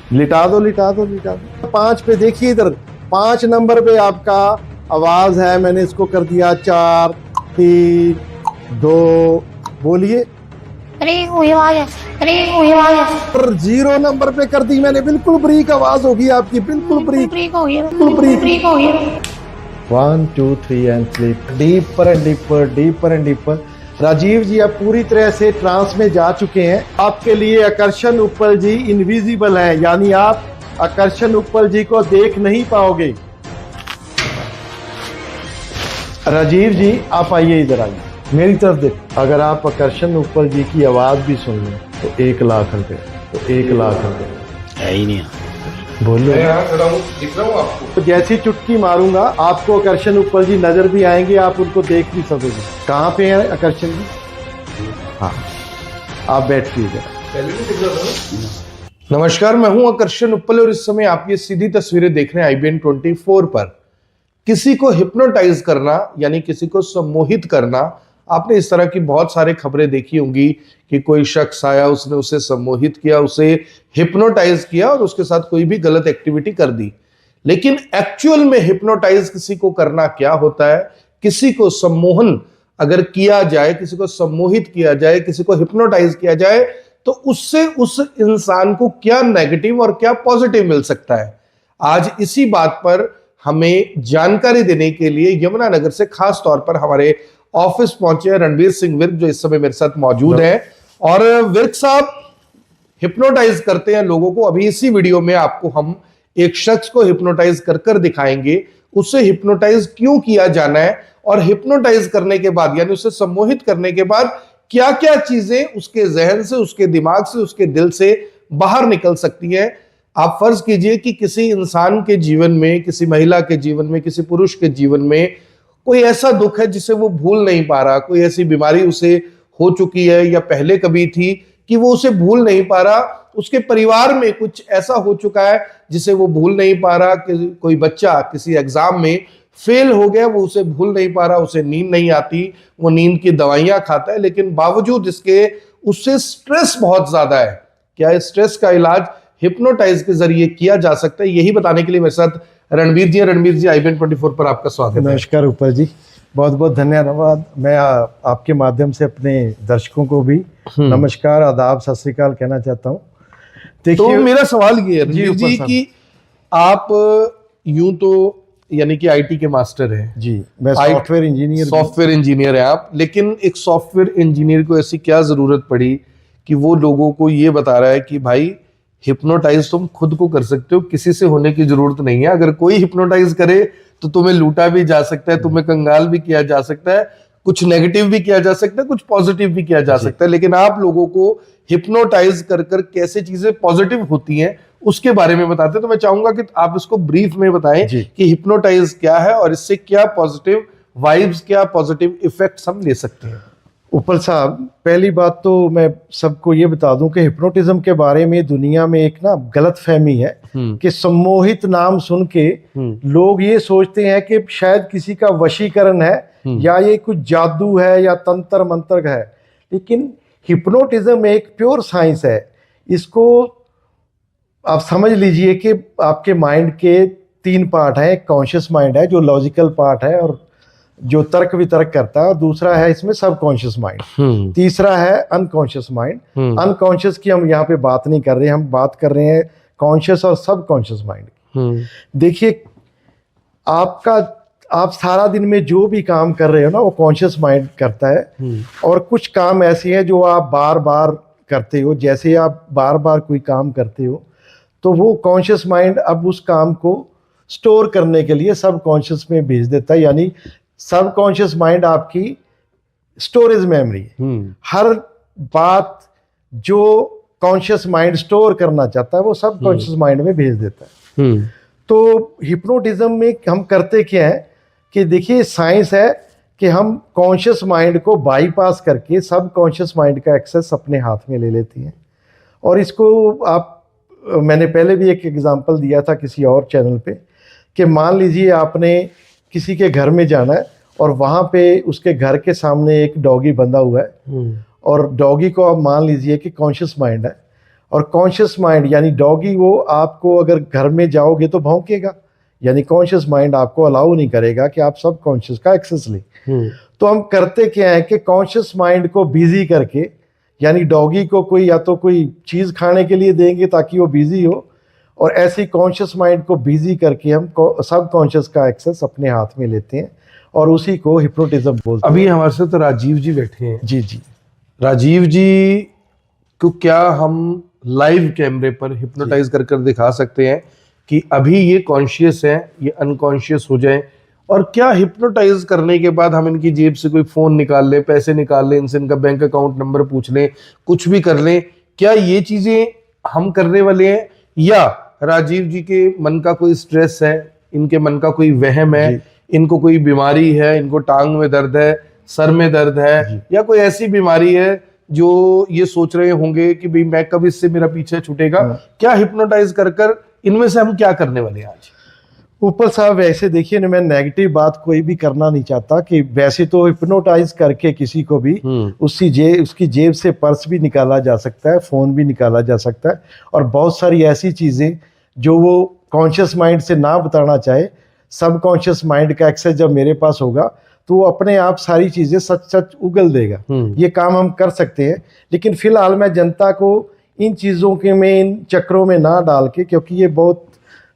लिटा दो लिटा दो लिटा दो। 5 पे देखिए इधर, 5 नंबर पे आपका आवाज है, मैंने इसको कर दिया 4 3 2। बोलिए। अरे कोई आवाज है, अरे कोई आवाज है। और 0 नंबर पे कर दी मैंने, बिल्कुल ब्रीक आवाज होगी आपकी, बिल्कुल ब्रीक, ब्रेक हो गया, बिल्कुल ब्रीक। ब्रेक हो गया। 1 2 3 and sleep deeper and deeper, deeper and deeper. Rajiv ji आप पूरी तरह से ट्रांस में जा चुके हैं। आपके लिए आकर्षण उपल जी इनविजिबल है, यानी आप आकर्षण उपल जी को देख नहीं पाओगे। राजीव जी आप आइए, इधर आइए, मेरी तरफ देखो। अगर आप आकर्षण उपल जी की आवाज भी सुन लें तो 1 लाख रुपए, तो 1 लाख रुपए है ही नहीं। बोलिए। दिख रहा हूँ आपको। तो जैसी चुटकी मारूंगा आपको आकर्षण उपल जी नजर भी आएंगे, आप उनको देख भी सकोगे। कहाँ पे है आकर्षण जी? हाँ आप बैठिए जरा। पहले भी दिख रहा था। नमस्कार, मैं हूं आकर्षण उपल और इस समय आप ये सीधी तस्वीरें देख रहे हैं IBN 24 पर। किसी को हिप्नोटाइज करना यानी किसी को सम्मोहित करना, आपने इस तरह की बहुत सारी खबरें देखी होंगी कि कोई शख्स आया, उसने उसे सम्मोहित किया, उसे हिप्नोटाइज किया और उसके साथ कोई भी गलत एक्टिविटी कर दी। लेकिन एक्चुअल में हिप्नोटाइज किसी को करना क्या होता है, किसी को सम्मोहन अगर किया जाए, किसी को सम्मोहित किया जाए, किसी को हिप्नोटाइज किया जाए, तो उससे उस इंसान को क्या नेगेटिव और क्या पॉजिटिव मिल सकता है। आज इसी बात पर हमें जानकारी देने के लिए यमुनानगर से खास तौर पर हमारे ऑफिस पहुंचे हैं रणवीर सिंह विर्क, जो इस समय मेरे साथ मौजूद हैं। और विर्क साहब हिप्नोटाइज करते हैं लोगों को। अभी इसी वीडियो में आपको हम एक शख्स को हिप्नोटाइज कर कर दिखाएंगे, उससे हिप्नोटाइज क्यों किया जाना है और हिप्नोटाइज करने के बाद यानी उसे सम्मोहित करने के बाद क्या क्या चीजें उसके जहन से, उसके दिमाग से, उसके दिल से बाहर निकल सकती है। आप फर्ज कीजिए कि किसी इंसान के जीवन में, किसी महिला के जीवन में, किसी पुरुष के जीवन में कोई ऐसा दुख है जिसे वो भूल नहीं पा रहा, कोई ऐसी बीमारी उसे हो चुकी है या पहले कभी थी कि वो उसे भूल नहीं पा रहा, उसके परिवार में कुछ ऐसा हो चुका है जिसे वो भूल नहीं पा रहा, कि कोई बच्चा किसी एग्जाम में फेल हो गया, वो उसे भूल नहीं पा रहा, उसे नींद नहीं आती, वो नींद की दवाइयां खाता है, लेकिन बावजूद इसके उससे स्ट्रेस बहुत ज्यादा है। क्या इस स्ट्रेस का इलाज हिप्नोटाइज के जरिए किया जा सकता है? यही बताने के लिए मेरे साथ रणवीर जी। रणवीर जी, IBN 24 पर आपका स्वागत है। नमस्कार उपल जी, बहुत बहुत धन्यवाद। मैं आपके माध्यम से अपने दर्शकों को भी नमस्कार, आदाब, सत श्री अकाल कहना चाहता हूँ। तो मेरा सवाल ये है जी, रणवीर जी कि आप यूं तो यानी कि IT के मास्टर हैं जी, मैं सॉफ्टवेयर इंजीनियर है आप, लेकिन एक सॉफ्टवेयर इंजीनियर को ऐसी क्या जरूरत पड़ी कि वो लोगों को ये बता रहा है कि भाई हिप्नोटाइज तुम खुद को कर सकते हो, किसी से होने की जरूरत नहीं है। अगर कोई हिप्नोटाइज करे तो तुम्हें लूटा भी जा सकता है, तुम्हें कंगाल भी किया जा सकता है, कुछ नेगेटिव भी किया जा सकता है, कुछ पॉजिटिव भी किया जा सकता है। लेकिन आप लोगों को हिप्नोटाइज कर कर कैसे चीजें पॉजिटिव होती हैं उसके बारे में बताते हैं। तो मैं चाहूंगा कि आप इसको ब्रीफ में बताएं कि हिप्नोटाइज क्या है और इससे क्या पॉजिटिव वाइब्स, क्या पॉजिटिव इफेक्ट्स हम ले सकते हैं। उपल साहब, पहली बात तो मैं सबको ये बता दूं कि हिप्नोटिज्म के बारे में दुनिया में एक ना गलत फहमी है कि सम्मोहित नाम सुन के लोग ये सोचते हैं कि शायद किसी का वशीकरण है या ये कुछ जादू है या तंत्र मंत्र है। लेकिन हिप्नोटिज्म एक प्योर साइंस है। इसको आप समझ लीजिए कि आपके माइंड के 3 पार्ट हैं। एक कॉन्शियस माइंड है जो लॉजिकल पार्ट है और जो तर्क वितर्क करता है, और दूसरा है इसमें सबकॉन्शियस माइंड, तीसरा है अनकॉन्शियस माइंड। अनकॉन्शियस की हम यहाँ पे बात नहीं कर रहे हैं, हम बात कर रहे हैं कॉन्शियस और सबकॉन्शियस माइंड। देखिए, आप सारा दिन में जो भी काम कर रहे हो ना, वो कॉन्शियस माइंड करता है। और कुछ काम ऐसे हैं जो आप बार बार करते हो। जैसे आप बार बार कोई काम करते हो तो वो कॉन्शियस माइंड अब उस काम को स्टोर करने के लिए सबकॉन्शियस में भेज देता है। यानी सबकॉन्शियस माइंड आपकी स्टोरेज मेमोरी है। हर बात जो कॉन्शियस माइंड स्टोर करना चाहता है वो सबकॉन्शियस माइंड में भेज देता है। तो हिप्नोटिज्म में हम करते क्या है कि देखिए, साइंस है कि हम कॉन्शियस माइंड को बाईपास करके सबकॉन्शियस माइंड का एक्सेस अपने हाथ में ले लेती हैं। और इसको मैंने पहले भी एक एग्जांपल दिया था किसी और चैनल पे कि मान लीजिए आपने किसी के घर में जाना है और वहाँ पे उसके घर के सामने एक डॉगी बंधा हुआ है और डॉगी को आप मान लीजिए कि कॉन्शियस माइंड है और कॉन्शियस माइंड यानी डॉगी वो आपको अगर घर में जाओगे तो भौंकेगा, यानी कॉन्शियस माइंड आपको अलाउ नहीं करेगा कि आप सब कॉन्शियस का एक्सेस लें। तो हम करते क्या है कि कॉन्शियस माइंड को बिजी करके, यानी डॉगी को कोई या तो कोई चीज़ खाने के लिए देंगे ताकि वो बिजी हो, और ऐसे कॉन्शियस माइंड को बिजी करके हम सब कॉन्शियस का एक्सेस अपने हाथ में लेते हैं और उसी को हिप्नोटिज्म बोलते हैं। अभी हमारे साथ तो राजीव जी बैठे हैं। जी जी। राजीव जी को क्या हम लाइव कैमरे पर हिप्नोटाइज कर कर दिखा सकते हैं कि अभी ये कॉन्शियस है, ये अनकॉन्शियस हो जाए, और क्या हिप्नोटाइज करने के बाद हम इनकी जेब से कोई फोन निकाल लें, पैसे निकाल लें, इनसे इनका बैंक अकाउंट नंबर पूछ लें, कुछ भी कर लें, क्या ये चीजें हम करने वाले हैं, या राजीव जी के मन का कोई स्ट्रेस है, इनके मन का कोई वहम है, इनको कोई बीमारी है, इनको टांग में दर्द है, सर में दर्द है, या कोई ऐसी बीमारी है जो ये सोच रहे होंगे कि भाई मैं कब इससे मेरा पीछे छूटेगा, क्या हिप्नोटाइज कर कर इनमें से हम क्या करने वाले हैं आज? उपल साहब, वैसे देखिए ना, मैं नेगेटिव बात कोई भी करना नहीं चाहता कि वैसे तो हिप्नोटाइज करके किसी को भी उसकी जेब से पर्स भी निकाला जा सकता है, फोन भी निकाला जा सकता है, और बहुत सारी ऐसी चीजें जो वो कॉन्शियस माइंड से ना बताना चाहे, सब कॉन्शियस माइंड का एक्सेस जब मेरे पास होगा तो वो अपने आप सारी चीजें सच सच उगल देगा। ये काम हम कर सकते हैं, लेकिन फिलहाल मैं जनता को इन चीज़ों के में, इन चक्रों में ना डाल के, क्योंकि ये बहुत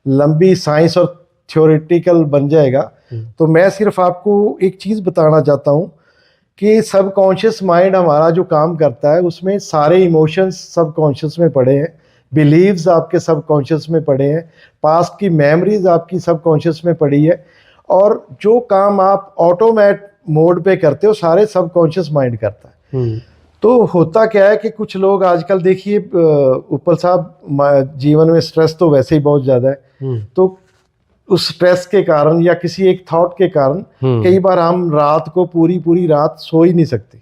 लंबी साइंस और थ्योरेटिकल बन जाएगा, तो मैं सिर्फ आपको एक चीज़ बताना चाहता हूँ कि सब कॉन्शियस माइंड हमारा जो काम करता है उसमें सारे इमोशंस सब कॉन्शियस में पड़े हैं, बिलीव्स आपके सब कॉन्शियस में पड़े हैं, पास्ट की मेमोरीज आपकी सब कॉन्शियस में पड़ी है, और जो काम आप ऑटोमेट मोड पे करते हो सारे सब कॉन्शियस माइंड करता है। तो होता क्या है कि कुछ लोग आजकल, देखिए उपल साहब, जीवन में स्ट्रेस तो वैसे ही बहुत ज़्यादा है, तो उस स्ट्रेस के कारण या किसी एक थॉट के कारण कई बार हम रात को पूरी रात सो ही नहीं सकते।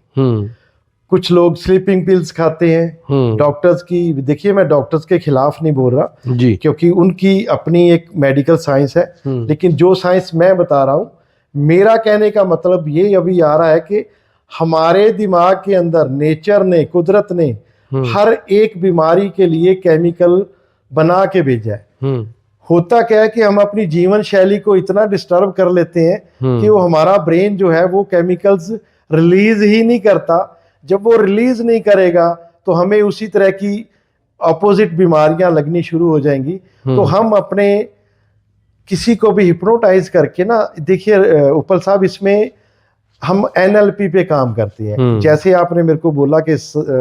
कुछ लोग स्लीपिंग पिल्स खाते हैं, डॉक्टर्स की, देखिए मैं डॉक्टर्स के खिलाफ नहीं बोल रहा जी, क्योंकि उनकी अपनी एक मेडिकल साइंस है, लेकिन जो साइंस मैं बता रहा हूँ, मेरा कहने का मतलब ये अभी आ रहा है कि हमारे दिमाग के अंदर नेचर ने, कुदरत ने हर एक बीमारी के लिए केमिकल बना के भेजा है। होता क्या है कि हम अपनी जीवन शैली को इतना डिस्टर्ब कर लेते हैं कि वो हमारा ब्रेन जो है वो केमिकल्स रिलीज ही नहीं करता। जब वो रिलीज नहीं करेगा तो हमें उसी तरह की अपोजिट बीमारियां लगनी शुरू हो जाएंगी। तो हम अपने किसी को भी हिप्नोटाइज करके ना, देखिए उपल साहब, इसमें हम एनएलपी पे काम करते हैं। जैसे आपने मेरे को बोला कि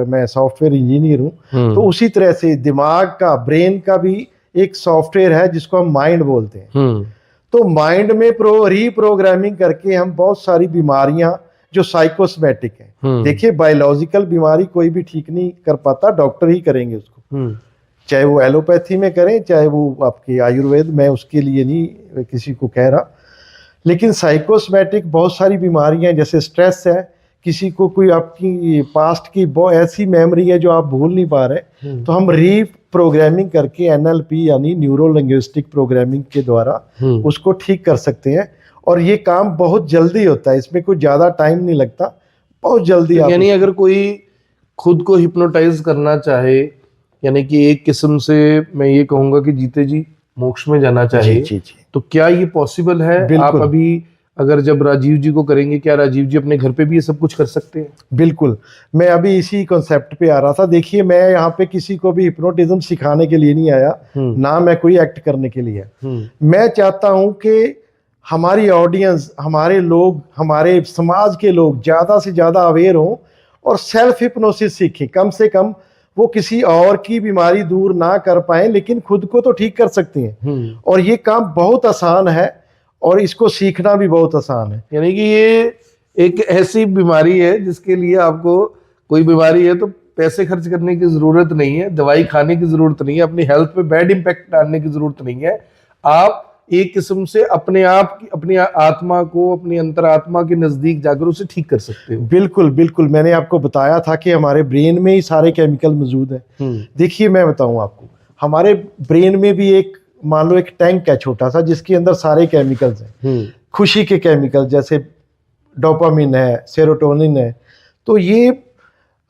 मैं सॉफ्टवेयर इंजीनियर हूं, तो उसी तरह से दिमाग का, ब्रेन का भी एक सॉफ्टवेयर है जिसको हम माइंड बोलते हैं। तो माइंड में रीप्रोग्रामिंग करके हम बहुत सारी बीमारियां जो साइकोसोमैटिक है, देखिए बायोलॉजिकल बीमारी कोई भी ठीक नहीं कर पाता, डॉक्टर ही करेंगे उसको, चाहे वो एलोपैथी में करें चाहे वो आपके आयुर्वेद, मैं उसके लिए नहीं किसी को कह रहा, लेकिन साइकोसोमैटिक बहुत सारी बीमारियां, जैसे स्ट्रेस है, किसी को कोई आपकी पास्ट की बहुत ऐसी मेमोरी है जो आप भूल नहीं पा रहे, तो हम रीप्रोग्रामिंग करके एनएलपी यानी न्यूरो लिंग्विस्टिक प्रोग्रामिंग के द्वारा उसको ठीक कर सकते हैं, और ये काम बहुत जल्दी होता है, इसमें कोई ज़्यादा टाइम नहीं लगता, बहुत जल्दी। तो यानी अगर कोई खुद को हिप्नोटाइज करना चाहे, यानी कि एक किस्म से मैं ये कहूँगा कि जीते जी मोक्ष में जाना चाहे, जी। तो क्या ये पॉसिबल है? आप अभी अगर जब राजीव जी को करेंगे, क्या राजीव जी अपने घर पे भी ये सब कुछ कर सकते हैं? बिल्कुल, मैं अभी इसी कॉन्सेप्ट पे आ रहा था। देखिए, मैं यहाँ पे किसी को भी हिप्नोटिज्म सिखाने के लिए नहीं आया, ना मैं कोई एक्ट करने के लिए। मैं चाहता हूँ कि हमारी ऑडियंस, हमारे लोग, हमारे समाज के लोग ज़्यादा से ज़्यादा अवेयर हों और सेल्फ हिप्नोसिस सीखें। कम से कम वो किसी और की बीमारी दूर ना कर पाए, लेकिन खुद को तो ठीक कर सकते हैं, और ये काम बहुत आसान है और इसको सीखना भी बहुत आसान है। यानी कि ये एक ऐसी बीमारी है जिसके लिए आपको, कोई बीमारी है तो पैसे खर्च करने की जरूरत नहीं है, दवाई खाने की जरूरत नहीं है, अपनी हेल्थ पे बैड इंपैक्ट डालने की जरूरत नहीं है। आप एक किस्म से अपने आप की, अपनी आत्मा को, अपनी अंतरात्मा के नजदीक जाकर उसे ठीक कर सकते हो। बिल्कुल बिल्कुल, मैंने आपको बताया था कि हमारे ब्रेन में ही सारे केमिकल मौजूद हैं। देखिए मैं बताऊं आपको, हमारे ब्रेन में भी एक, मान लो एक टैंक है छोटा सा, जिसके अंदर सारे केमिकल्स हैं, खुशी के केमिकल, जैसे डोपामिन है, सेरोटोनिन है। तो ये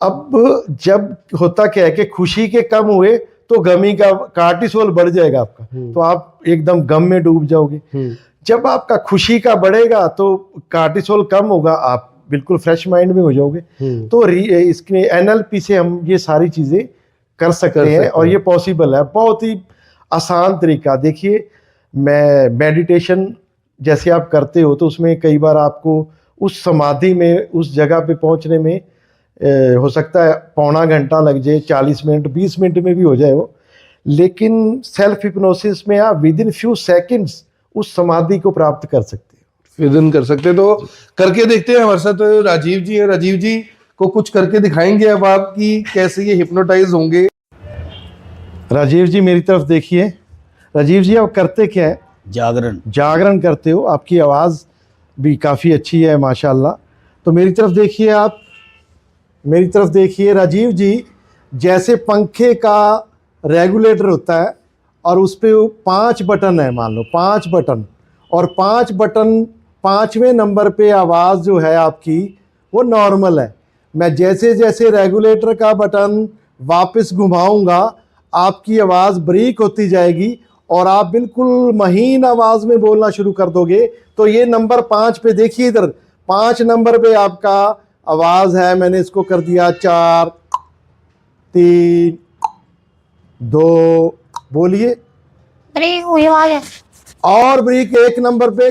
अब जब होता क्या है कि खुशी के कम हुए तो गमी का कार्टिसोल बढ़ जाएगा आपका, तो आप एकदम गम में डूब जाओगे। जब आपका खुशी का बढ़ेगा तो कार्टिसोल कम होगा, आप बिल्कुल फ्रेश माइंड में हो जाओगे। तो इसके एनएलपी से हम ये सारी चीजें कर सकते हैं और ये पॉसिबल है। बहुत ही आसान तरीका। देखिए, मैं मेडिटेशन जैसे आप करते हो तो उसमें कई बार आपको उस समाधि में, उस जगह पे पहुंचने में हो सकता है पौना घंटा लग जाए, 40 मिनट 20 मिनट में भी हो जाए वो। लेकिन सेल्फ हिप्नोसिस में आप विद इन फ्यू सेकंड्स उस समाधि को प्राप्त कर सकते हैं। विदिन कर सकते हैं। तो करके देखते हैं। हमारे साथ राजीव जी है, राजीव जी को कुछ करके दिखाएंगे अब आप कि कैसे ये हिप्नोटाइज होंगे। राजीव जी मेरी तरफ देखिए। राजीव जी आप करते क्या है? जागरण करते हो। आपकी आवाज़ भी काफ़ी अच्छी है माशाल्लाह। तो मेरी तरफ देखिए, आप मेरी तरफ देखिए। राजीव जी, जैसे पंखे का रेगुलेटर होता है और उस पर 5 बटन है, मान लो 5 बटन, और 5 बटन 5वें नंबर पे आवाज़ जो है आपकी वो नॉर्मल है। मैं जैसे जैसे रेगुलेटर का बटन वापस घुमाऊंगा आपकी आवाज़ ब्रेक होती जाएगी और आप बिल्कुल महीन आवाज़ में बोलना शुरू कर दोगे। तो ये नंबर 5 पे देखिए, इधर 5 नंबर पे आपका आवाज़ है। मैंने इसको कर दिया 4 3 2। बोलिए। ब्रेक हुई आवाज है। और ब्रेक 1 नंबर पे।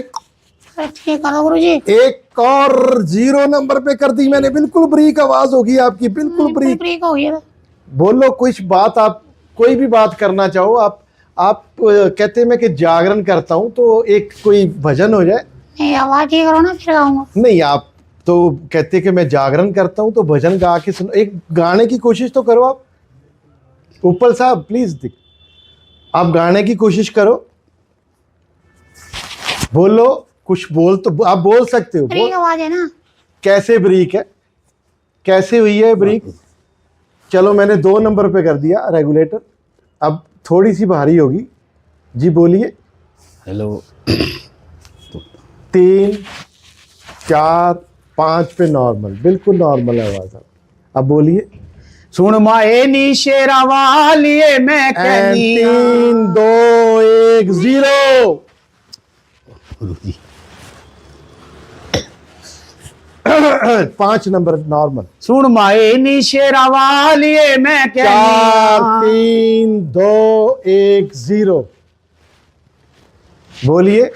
ठीक करो गुरुजी। एक और 0 नंबर पे कर दी मैंने। बिल्कुल ब्रेक आवाज़ होगी आपकी, बिल्कुल ब्रेक। ब्रेक हो गया। बोलो कुछ बात, आप कोई भी बात करना चाहो। आप कहते मैं कि जागरण करता हूँ तो एक कोई भजन हो जाए। नहीं, आवाज ठीक करो ना, फिर गाऊंगा। नहीं, आप तो कहते कि मैं जागरण करता हूँ तो भजन गा के सुनो। एक गाने की कोशिश तो करो आप। उपल साहब प्लीज आप गाने की कोशिश करो। बोलो कुछ। बोल तो आप बोल सकते हो। ब्रेक आवाज है ना। कैसे ब्रेक है? कैसे हुई है ब्रेक? चलो मैंने 2 नंबर पे कर दिया रेगुलेटर। अब थोड़ी सी भारी होगी जी। बोलिए। हेलो। 3 4 5 पे नॉर्मल, बिल्कुल नॉर्मल आवाज। अब बोलिए। सुन माए नी शेरा वालिए मैं कहनी 3 2 1 0। 5 नंबर नॉर्मल। सुन माए नी शेरा वालिए मैं 4 कहनी 3 2 1 0। बोलिए।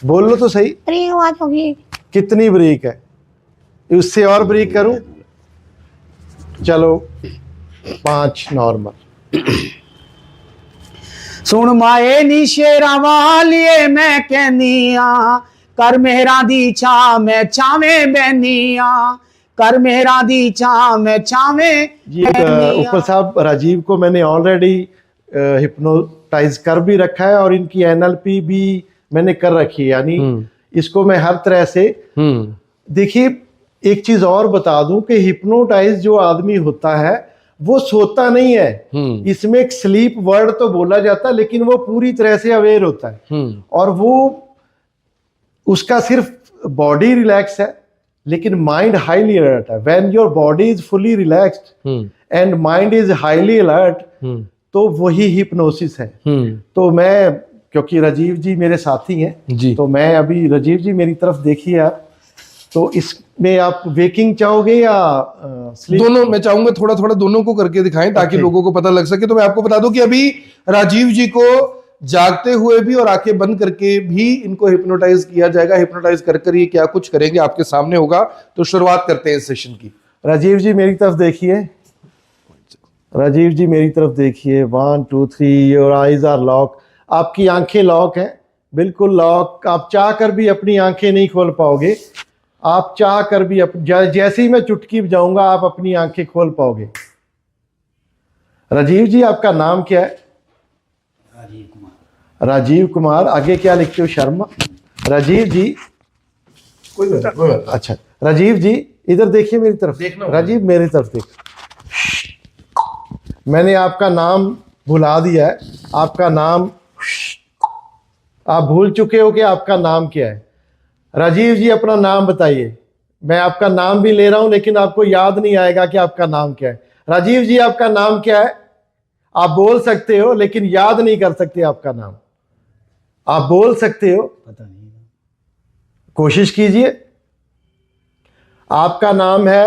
बोल लो तो सही। ब्रेक आवाज होगी। कितनी ब्रेक है? उससे और ब्रेक करूं? चलो 5 नॉर्मल। सुन माए नी शेरा वालिए मैं कहनिया कर मेरा दी छा मैं छावे बहनिया कर मेरा दी छा मैं छावे जी ऊपर साहब, राजीव को मैंने ऑलरेडी हिप्नोटाइज कर भी रखा है और इनकी एनएलपी भी मैंने कर रखी है। यानी इसको मैं हर तरह से देखिए। एक चीज और बता दूं कि हिप्नोटाइज जो आदमी होता है वो सोता नहीं है। इसमें एक स्लीप वर्ड तो बोला जाता है लेकिन वो पूरी तरह से अवेयर होता है और वो उसका सिर्फ बॉडी रिलैक्स है लेकिन माइंड हाईली अलर्ट है। When your body is fully relaxed and mind is highly alert तो वही हिप्नोसिस है। तो मैं, क्योंकि राजीव जी मेरे साथी हैं जी, तो मैं अभी, राजीव जी मेरी तरफ देखिए आप। तो इसमें आप वेकिंग चाहोगे या स्लीप? दोनों मैं चाहूंगा थोड़ा थोड़ा दोनों को करके दिखाएं ताकि लोगों को पता लग सके। तो मैं आपको बता दूं कि अभी राजीव जी को जागते हुए भी और आंखें बंद करके भी इनको हिप्नोटाइज किया जाएगा। हिप्नोटाइज कर ये क्या कुछ करेंगे आपके सामने होगा। तो शुरुआत करते हैं इस सेशन की। राजीव जी मेरी तरफ देखिए। राजीव जी मेरी तरफ देखिए। 1 2 3 योर आईज आर लॉक। आपकी आंखें लॉक हैं, बिल्कुल लॉक। आप चाह कर भी अपनी आंखें नहीं खोल पाओगे। आप चाह कर भी जैसे ही मैं चुटकी बजाऊंगा आप अपनी आंखें खोल पाओगे। राजीव जी आपका नाम क्या है? राजीव कुमार। आगे क्या लिखते हो? शर्मा। राजीव जी कोई बात। अच्छा राजीव जी इधर देखिए मेरी तरफ। देखना राजीव मेरी तरफ देखो। मैंने आपका नाम भुला दिया है। आपका नाम आप भूल चुके हो कि आपका नाम क्या है। राजीव जी अपना नाम बताइए। मैं आपका नाम भी ले रहा हूं लेकिन आपको याद नहीं आएगा कि आपका नाम क्या है। राजीव जी, आपका नाम क्या है? आप बोल सकते हो लेकिन याद नहीं कर सकते आपका नाम। आप बोल सकते हो, पता नहीं। कोशिश कीजिए। आपका नाम है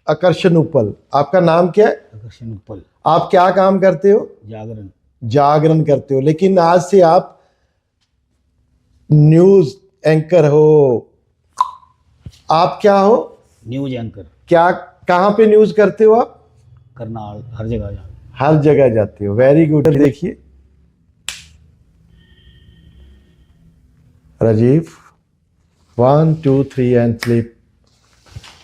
आकर्षण उपल। आपका नाम क्या है? आकर्षण उपल। आप क्या काम करते हो? जागरण। जागरण करते हो, लेकिन आज से आप न्यूज एंकर हो। आप क्या हो? News anchor. क्या, कहां पे न्यूज करते हो आप? करनाल, हर जगह जाते। हर जगह जाते हो। Very good. देखिए Rajiv, 1 2 3 and sleep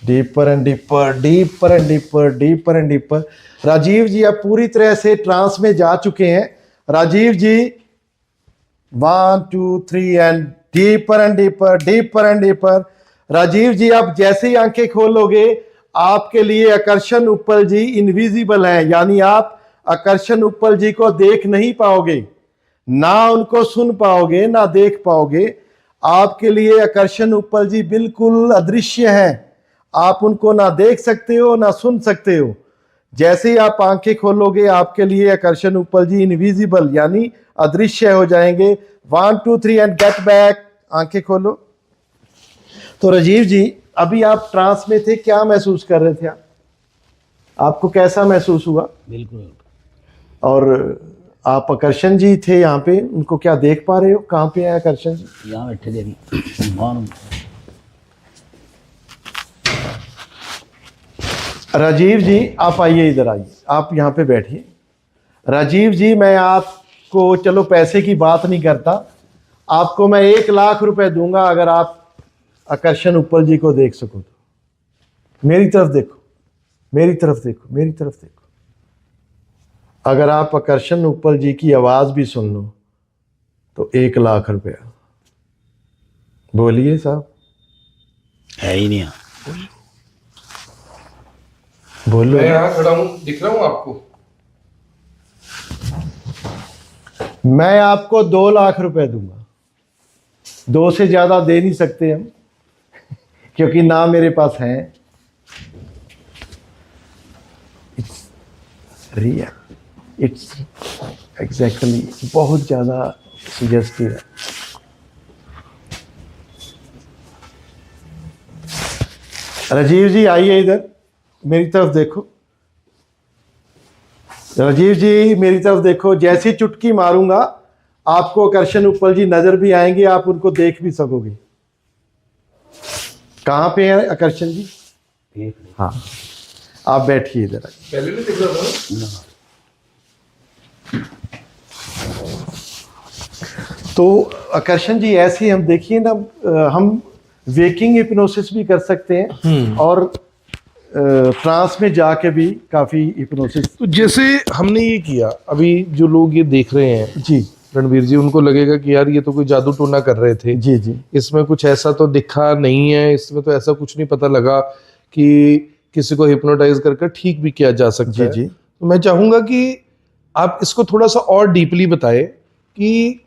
deeper and deeper, deeper and deeper, deeper and deeper. Rajiv ji आप पूरी तरह से ट्रांस में जा चुके हैं। Rajiv ji 1 2 3 and deeper and deeper, deeper and deeper. Rajiv ji आप जैसे ही आंखें खोलोगे आपके लिए आकर्षण उपल जी इनविजिबल हैं, यानी आप आकर्षण उपल जी को देख नहीं पाओगे, ना उनको सुन पाओगे, ना देख पाओगे। आपके लिए आकर्षण उपल जी बिल्कुल अदृश्य हैं। आप उनको ना देख सकते हो ना सुन सकते हो। जैसे ही आप आंखें खोलोगे आपके लिए आकर्षण उपल जी इनविजिबल यानी अदृश्य हो जाएंगे। 1 2 3 एंड गेट बैक। आंखें खोलो। तो राजीव जी अभी आप ट्रांस में थे, क्या महसूस कर रहे थे आप? आपको कैसा महसूस हुआ? बिल्कुल। और आप आकर्षण जी थे यहाँ पे, उनको क्या देख पा रहे हो? कहाँ पे है आकर्षण जी? यहाँ बैठे थे। राजीव जी आप आइए, इधर आइए, आप यहाँ पे बैठिए। राजीव जी मैं आपको, चलो पैसे की बात नहीं करता, आपको मैं 1 लाख रुपए दूंगा अगर आप आकर्षण उपल जी को देख सको तो। मेरी तरफ देखो, मेरी तरफ देखो, मेरी तरफ देखो। अगर आप आकर्षण उपल जी की आवाज भी सुन लो तो 1 लाख रुपया। बोलिए साहब। है ही नहीं। बोलो। मैं यहाँ खड़ा हूँ, दिख रहा हूँ आपको? मैं आपको 2 लाख रुपए दूंगा। 2 से ज्यादा दे नहीं सकते हम क्योंकि ना मेरे पास है। इट्स रियल, इट्स एग्जैक्टली, बहुत ज्यादा सुजेस्टिव है। राजीव जी आइए इधर, मेरी तरफ देखो। राजीव जी मेरी तरफ देखो। जैसी चुटकी मारूंगा आपको आकर्षण उपल जी नजर भी आएंगे, आप उनको देख भी सकोगे। कहाँ पे है आकर्षण जी? हाँ, आप बैठिए इधर। पहले नहीं दिख रहा था। तो आकर्षण जी ऐसे हम देखिए ना, हम वेकिंग हिप्नोसिस भी कर सकते हैं और ट्रांस में जाके भी काफी हिप्नोसिस। तो जैसे हमने ये किया, अभी जो लोग ये देख रहे हैं जी रणवीर जी, उनको लगेगा कि यार ये तो कोई जादू टोना कर रहे थे। जी जी। इसमें कुछ ऐसा तो दिखा नहीं है, इसमें तो ऐसा कुछ नहीं पता लगा कि किसी को हिप्नोटाइज करके ठीक भी किया जा सकता है। जी। तो मैं चाहूंगा कि आप इसको थोड़ा सा और डीपली बताएं कि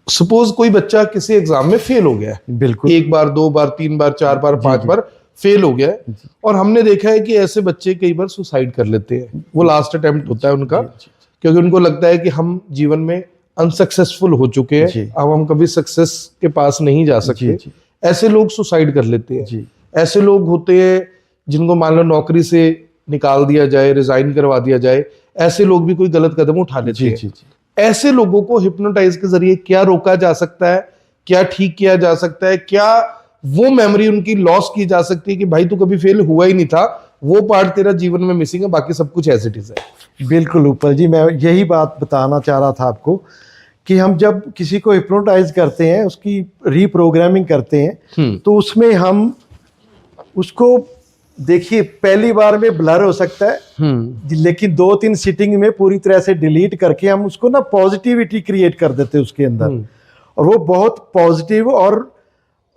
सपोज कोई बच्चा किसी एग्जाम में फेल हो गया है, बिल्कुल, 1 बार 2 बार 3 बार 4 बार 5 बार फेल हो गया है, और हमने देखा है कि ऐसे बच्चे कई बार सुसाइड कर लेते हैं। वो लास्ट अटेम्प्ट होता है उनका, क्योंकि उनको लगता है कि हम जीवन में अनसक्सेसफुल हो चुके हैं, अब हम कभी सक्सेस के पास नहीं जा सकते। ऐसे लोग सुसाइड कर लेते हैं। ऐसे लोग होते हैं जिनको मान लो नौकरी से निकाल दिया जाए, रिजाइन करवा दिया जाए, ऐसे लोग भी कोई गलत कदम उठा लेते हैं। ऐसे लोगों को हिप्नोटाइज के जरिए क्या रोका जा सकता है, क्या ठीक किया जा सकता है, क्या वो मेमोरी उनकी लॉस की जा सकती है कि भाई तू कभी फेल हुआ ही नहीं था, वो पार्ट तेरा जीवन में मिसिंग है, बाकी सब कुछ एज इट इज है। बिल्कुल उपल जी, मैं यही बात बताना चाह रहा था आपको कि हम जब किसी को हिप्नोटाइज करते हैं, उसकी रीप्रोग्रामिंग करते हैं, तो उसमें हम उसको, देखिए पहली बार में ब्लर हो सकता है, लेकिन 2-3 सिटिंग में पूरी तरह से डिलीट करके हम उसको ना पॉजिटिविटी क्रिएट कर देते हैं उसके अंदर, और वो बहुत पॉजिटिव और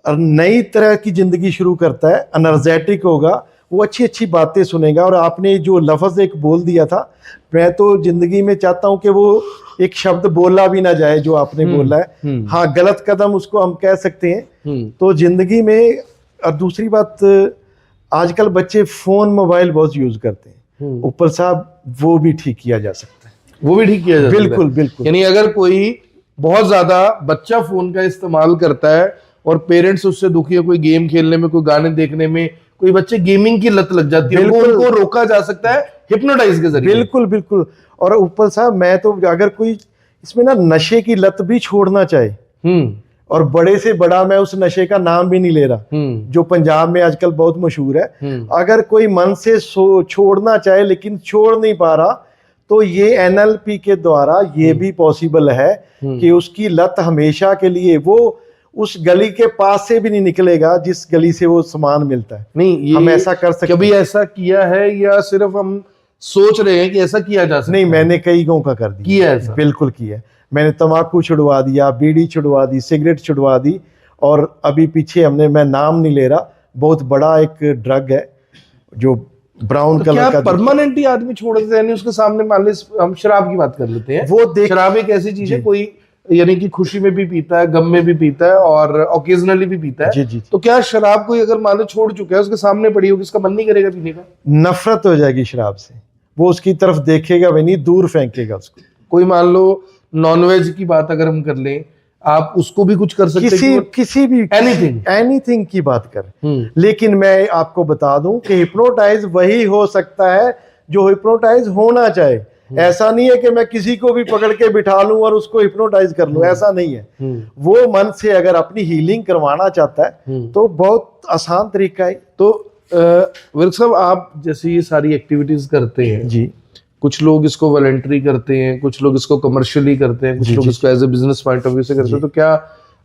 नई तरह की जिंदगी शुरू करता है, एनर्जेटिक होगा, वो अच्छी अच्छी बातें सुनेगा। और आपने जो लफ्ज़ एक बोल दिया था, मैं तो जिंदगी में चाहता हूं कि वो एक शब्द बोला भी ना जाए जो आपने बोला है। हाँ, गलत कदम उसको हम कह सकते हैं। तो जिंदगी में और दूसरी बात, आजकल बच्चे फोन मोबाइल बहुत यूज करते हैं, ऊपर साहब वो भी ठीक किया जा सकता है। वो भी ठीक किया जा सकता है। बिल्कुल बिल्कुल। यानी अगर कोई बहुत ज्यादा बच्चा फोन का इस्तेमाल करता है और पेरेंट्स उससे दुखी है, कोई गेम खेलने में, कोई गाने देखने में, कोई बच्चे गेमिंग की लत लग जाती है, बिल्कुल। उनको रोका जा सकता है हिप्नोटाइज के जरिए। बिल्कुल बिल्कुल। और ऊपर साहब मैं तो, अगर कोई इसमें ना नशे की लत भी छोड़ना चाहे, और बड़े से बड़ा, मैं उस नशे का नाम भी नहीं ले रहा, जो पंजाब में आजकल बहुत मशहूर है, अगर कोई मन से छोड़ना चाहे लेकिन छोड़ नहीं पा रहा, तो ये एनएलपी के द्वारा ये भी पॉसिबल है कि उसकी लत हमेशा के लिए, वो उस गली के पास से भी नहीं निकलेगा जिस गली से वो सामान मिलता है। नहीं, ये हम ऐसा कर सकते कभी ऐसा किया है या सिर्फ हम सोच रहे हैं कि ऐसा किया जा सकता नहीं, है? मैंने कई गाँव का कर दिया। किया है ऐसा? बिल्कुल किया है। मैंने तंबाकू छुड़वा दिया, बीड़ी छुड़वा दी, सिगरेट छुड़वा दी, और अभी पीछे हमने, मैं नाम नहीं ले रहा, बहुत बड़ा एक ड्रग है जो ब्राउन तो कलर क्या का, परमानेंटली आदमी छोड़ देते हैं? उसके सामने मान ली हम शराब की बात कर लेते हैं, वो देख, शराब एक ऐसी चीज है, कोई यानी कि खुशी में भी पीता है, गम में भी पीता है, और ओकेजनली भी पीता है। जी जी। तो क्या शराब कोई अगर मान लो छोड़ चुका है, उसके सामने पड़ी होगी, उसका मन नहीं करेगा पीने का? नफरत हो जाएगी शराब से, वो उसकी तरफ देखेगा भी नहीं, दूर फेंकेगा उसको। कोई मान लो नॉनवेज की बात अगर हम कर लें, आप उसको भी कुछ कर सकते हैं? किसी भी एनीथिंग की बात करें। लेकिन मैं आपको बता दूं कि हिप्नोटाइज वही हो सकता है जो हिप्नोटाइज होना चाहे। ऐसा नहीं है कि मैं किसी को भी पकड़ के बिठा लूं और उसको हिप्नोटाइज कर लूं, ऐसा नहीं है। वो मन से अगर अपनी हीलिंग करवाना चाहता है तो बहुत आसान तरीका है। तो विर्क साहब, आप जैसे ये सारी एक्टिविटीज करते हैं जी, कुछ लोग इसको वॉलंटरी करते हैं, कुछ लोग इसको कमर्शियली करते हैं, कुछ लोग इसको as a business point of view से करते हैं, तो क्या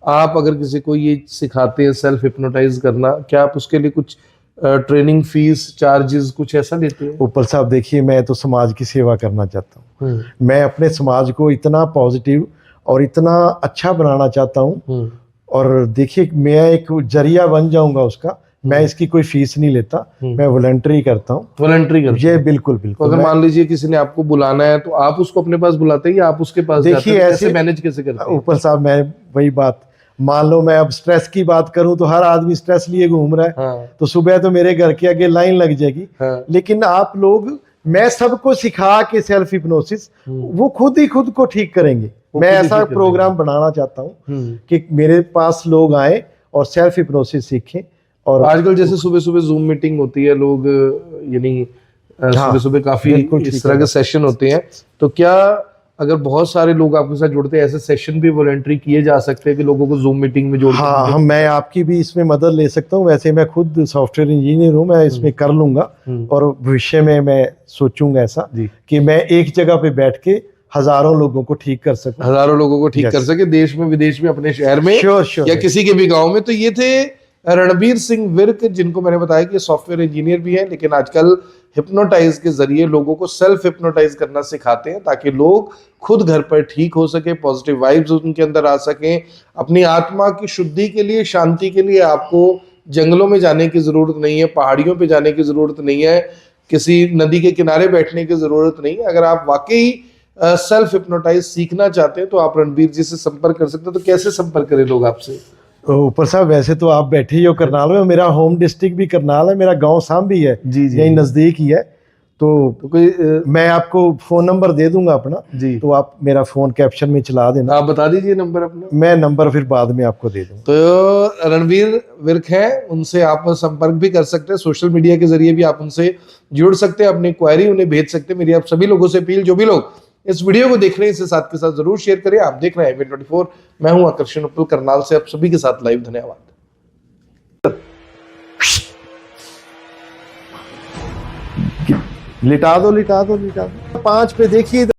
आप अगर किसी को ये सिखाते हैं सेल्फ हिप्नोटाइज करना, क्या आप उसके लिए कुछ ट्रेनिंग फीस, चार्जेस कुछ ऐसा लेते हैं? ऊपर साहब देखिए, मैं तो समाज की सेवा करना चाहता हूँ। मैं अपने समाज को इतना पॉजिटिव और इतना अच्छा बनाना चाहता हूँ, और देखिए मैं एक जरिया बन जाऊंगा उसका। मैं इसकी कोई फीस नहीं लेता, मैं वॉलंटरी करता हूँ। वॉलंटरी करते ये बिल्कुल बिल्कुल। तो अगर मान लीजिए किसी ने आपको बुलाना है, तो आप उसको अपने पास बुलाते हैं या आप उसके पास जाते हैं? ऐसे मैनेज कैसे करते हैं? ऊपर साहब मैं वही बात, मान लो मैं अब स्ट्रेस की बात करूं तो हर आदमी स्ट्रेस लिए घूम रहा है। हाँ। तो सुबह तो मेरे घर के आगे लाइन लग जाएगी। हाँ। लेकिन आप लोग, मैं सबको सिखा के सेल्फ हिप्नोसिस, वो खुद ही खुद को ठीक करेंगे। मैं ऐसा प्रोग्राम बनाना चाहता हूँ कि मेरे पास लोग आए और सेल्फ हिप्नोसिस सीखें। और आजकल जैसे सुबह सुबह जूम मीटिंग होती है, लोग यानी सुबह सुबह काफी इस तरह के सेशन होते हैं, तो क्या अगर बहुत सारे लोग आपके साथ जुड़ते हैं, ऐसे सेशन भी वॉलंटरी किए जा सकते हैं कि लोगों को जूम मीटिंग में जोड़? हाँ, मैं आपकी भी इसमें मदद ले सकता हूँ। वैसे मैं खुद सॉफ्टवेयर इंजीनियर हूँ, मैं इसमें कर लूंगा, और भविष्य में मैं सोचूंगा ऐसा कि मैं एक जगह पे बैठ के हजारों लोगों को ठीक कर सकूं। हजारों लोगों को ठीक कर सके, देश में, विदेश में, अपने शहर में, या किसी के भी गाँव में। तो ये थे रणबीर सिंह विर्क, जिनको मैंने बताया कि सॉफ्टवेयर इंजीनियर भी हैं, लेकिन आजकल हिप्नोटाइज के जरिए लोगों को सेल्फ हिप्नोटाइज करना सिखाते हैं, ताकि लोग खुद घर पर ठीक हो सके, पॉजिटिव वाइब्स उनके अंदर आ सकें। अपनी आत्मा की शुद्धि के लिए, शांति के लिए आपको जंगलों में जाने की जरूरत नहीं है, पहाड़ियों पे जाने की जरूरत नहीं है, किसी नदी के किनारे बैठने की जरूरत नहीं है। अगर आप वाकई सेल्फ हिप्नोटाइज सीखना चाहते हैं तो आप रणबीर जी से संपर्क कर सकते हैं। तो कैसे संपर्क करें लोग आपसे? ऊपर साहब वैसे तो आप बैठे ही हो करनाल में, मेरा होम डिस्ट्रिक्ट भी करनाल है, मेरा गांव साम भी है, यही नजदीक ही है। तो कोई मैं आपको फोन नंबर दे दूंगा अपना जी, तो आप मेरा फोन कैप्शन में चला देना। आप बता दीजिए नंबर अपना। मैं नंबर फिर बाद में आपको दे दूंगा। तो रणबीर विर्क हैं, उनसे आप संपर्क भी कर सकते हैं, सोशल मीडिया के जरिए भी आप उनसे जुड़ सकते हैं, अपनी क्वेरी उन्हें भेज सकते हैं। मेरी आप सभी लोगों से अपील, जो भी लोग इस वीडियो को देख रहे हैं इसे साथ के साथ जरूर शेयर करें। आप देख रहे हैं IBN 24, मैं हूं आकर्षण उपल, करनाल से आप सभी के साथ लाइव। धन्यवाद। लिटा दो 5 पे देखिए।